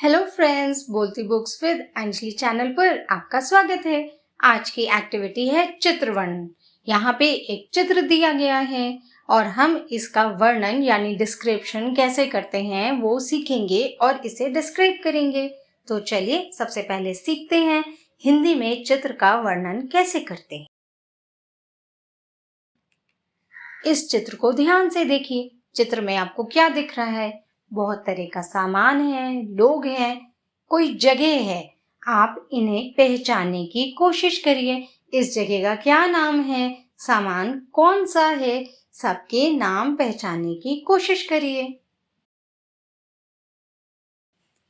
Hello friends, बोलती books with Anjali channel पर आपका स्वागत है। आज की एक्टिविटी है चित्र वर्णन। यहाँ पे एक चित्र दिया गया है और हम इसका वर्णन यानी डिस्क्रिप्शन कैसे करते हैं वो सीखेंगे और इसे डिस्क्राइब करेंगे। तो चलिए सबसे पहले सीखते हैं हिंदी में चित्र का वर्णन कैसे करते हैं। इस चित्र को ध्यान से देखिए। चित्र में आपको क्या दिख रहा है? बहुत तरह का सामान है, लोग हैं, कोई जगह है। आप इन्हें पहचानने की कोशिश करिए। इस जगह का क्या नाम है, सामान कौन सा है, सबके नाम पहचानने की कोशिश करिए।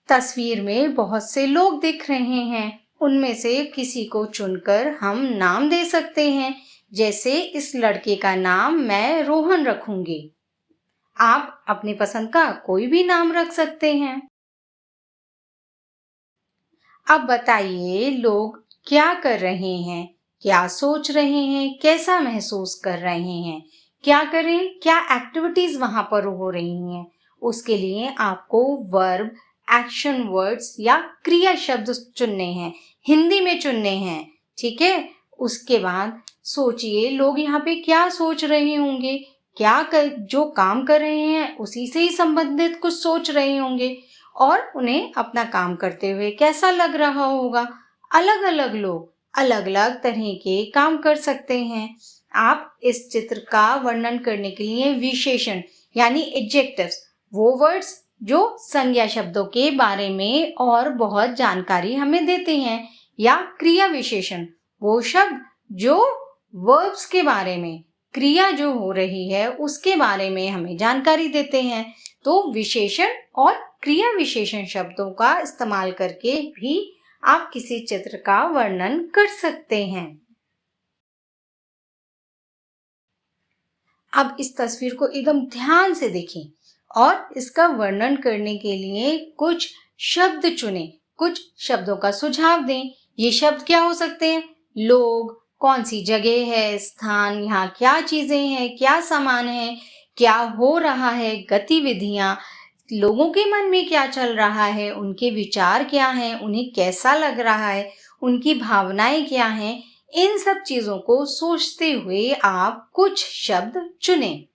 तस्वीर में बहुत से लोग दिख रहे हैं। उनमें से किसी को चुनकर हम नाम दे सकते हैं। जैसे इस लड़के का नाम मैं रोहन रखूंगी। आप अपनी पसंद का कोई भी नाम रख सकते हैं। अब बताइए, लोग क्या कर रहे हैं, क्या सोच रहे हैं, कैसा महसूस कर रहे हैं, क्या करें, क्या एक्टिविटीज वहां पर हो रही हैं। उसके लिए आपको वर्ब, एक्शन वर्ड्स या क्रिया शब्द चुनने हैं, हिंदी में चुनने हैं। ठीक है। उसके बाद सोचिए, लोग यहाँ पे क्या सोच रहे होंगे, जो काम कर रहे हैं उसी से ही संबंधित कुछ सोच रहे होंगे और उन्हें अपना काम करते हुए कैसा लग रहा होगा। अलग अलग लोग अलग अलग तरह के काम कर सकते हैं। आप इस चित्र का वर्णन करने के लिए विशेषण यानी एडजेक्टिव्स, वो वर्ड्स जो संज्ञा शब्दों के बारे में और बहुत जानकारी हमें देते हैं, या क्रिया विशेषण, वो शब्द जो वर्ब्स के बारे में, क्रिया जो हो रही है उसके बारे में हमें जानकारी देते हैं। तो विशेषण और क्रिया विशेषण शब्दों का इस्तेमाल करके भी आप किसी चित्र का वर्णन कर सकते हैं। अब इस तस्वीर को एकदम ध्यान से देखें और इसका वर्णन करने के लिए कुछ शब्द चुनें, कुछ शब्दों का सुझाव दें। ये शब्द क्या हो सकते हैं? लोग, कौन सी जगह है, स्थान, यहाँ क्या चीजें हैं, क्या सामान है, क्या हो रहा है, गतिविधियां, लोगों के मन में क्या चल रहा है, उनके विचार क्या हैं, उन्हें कैसा लग रहा है, उनकी भावनाएं क्या हैं। इन सब चीजों को सोचते हुए आप कुछ शब्द चुनें।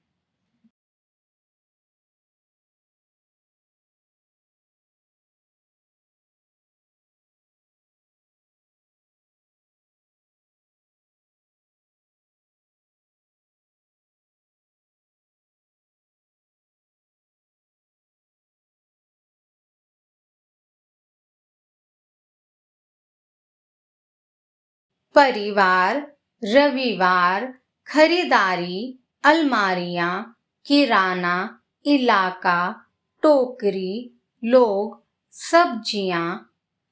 परिवार, रविवार, खरीदारी, अलमारियां, किराना, इलाका, टोकरी, लोग, सब्जियां,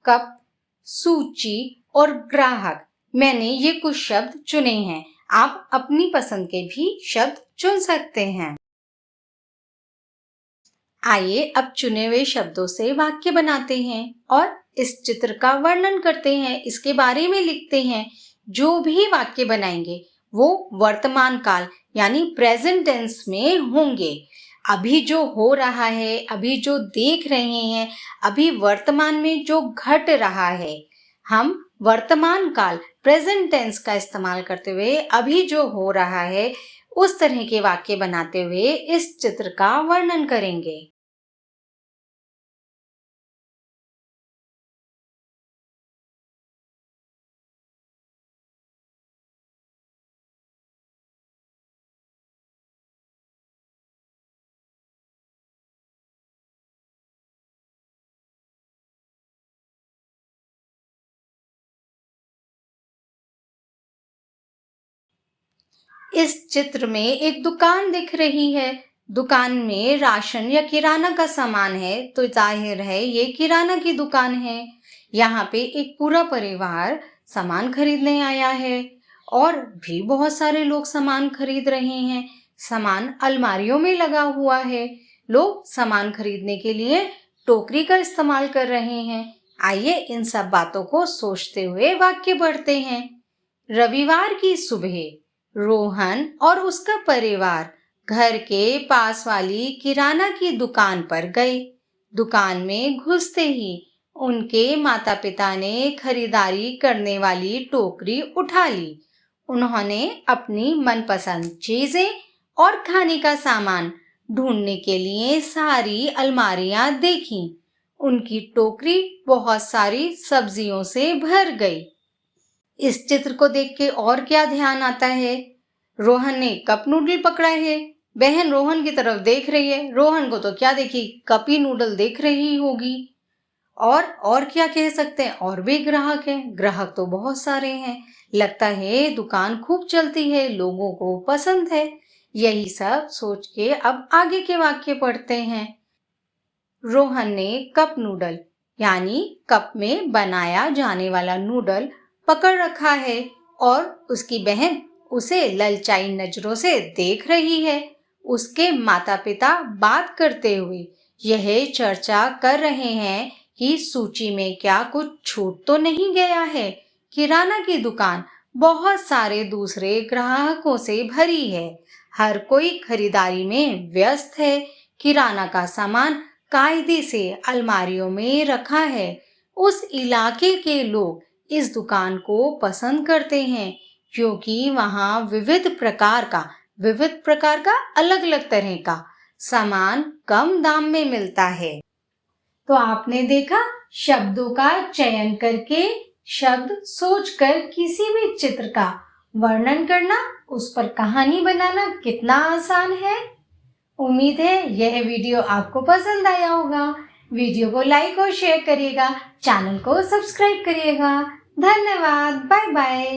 कप, सूची और ग्राहक। मैंने ये कुछ शब्द चुने हैं। आप अपनी पसंद के भी शब्द चुन सकते हैं। आइए अब चुने हुए शब्दों से वाक्य बनाते हैं और इस चित्र का वर्णन करते हैं, इसके बारे में लिखते हैं। जो भी वाक्य बनाएंगे वो वर्तमान काल यानी प्रेजेंट टेंस में होंगे। अभी जो हो रहा है, अभी जो देख रहे हैं, अभी वर्तमान में जो घट रहा है, हम वर्तमान काल प्रेजेंट टेंस का इस्तेमाल करते हुए अभी जो हो रहा है उस तरह के वाक्य बनाते हुए इस चित्र का वर्णन करेंगे। इस चित्र में एक दुकान दिख रही है। दुकान में राशन या किराना का सामान है, तो जाहिर है ये किराना की दुकान है। यहाँ पे एक पूरा परिवार सामान खरीदने आया है और भी बहुत सारे लोग सामान खरीद रहे हैं। सामान अलमारियों में लगा हुआ है। लोग सामान खरीदने के लिए टोकरी का इस्तेमाल कर रहे हैं। आइए इन सब बातों को सोचते हुए वाक्य पढ़ते हैं। रविवार की सुबह रोहन और उसका परिवार घर के पास वाली किराना की दुकान पर गए। दुकान में घुसते ही उनके माता पिता ने खरीदारी करने वाली टोकरी उठा ली। उन्होंने अपनी मनपसंद चीजें और खाने का सामान ढूंढने के लिए सारी अलमारियां देखीं। उनकी टोकरी बहुत सारी सब्जियों से भर गई। इस चित्र को देख के और क्या ध्यान आता है? रोहन ने कप नूडल पकड़ा है। बहन रोहन की तरफ देख रही है। रोहन को तो क्या देखी, कप ही नूडल देख रही होगी। और क्या कह सकते हैं? और भी ग्राहक हैं। ग्राहक तो बहुत सारे हैं। लगता है दुकान खूब चलती है, लोगों को पसंद है। यही सब सोच के अब आगे के वाक्य पढ़ते हैं। रोहन ने कप नूडल यानी कप में बनाया जाने वाला नूडल पकड़ रखा है और उसकी बहन उसे ललचाई नजरों से देख रही है। उसके माता पिता बात करते हुए यह चर्चा कर रहे हैं कि सूची में क्या कुछ छूट तो नहीं गया है। किराना की दुकान बहुत सारे दूसरे ग्राहकों से भरी है। हर कोई खरीदारी में व्यस्त है। किराना का सामान कायदे से अलमारियों में रखा है। उस इलाके के लोग इस दुकान को पसंद करते हैं क्योंकि वहाँ विविध प्रकार का अलग अलग तरह का सामान कम दाम में मिलता है। तो आपने देखा, शब्दों का चयन करके शब्द सोचकर किसी भी चित्र का वर्णन करना, उस पर कहानी बनाना कितना आसान है। उम्मीद है यह वीडियो आपको पसंद आया होगा। वीडियो को लाइक और शेयर करिएगा, चैनल को सब्सक्राइब करिएगा। धन्यवाद, बाय बाय।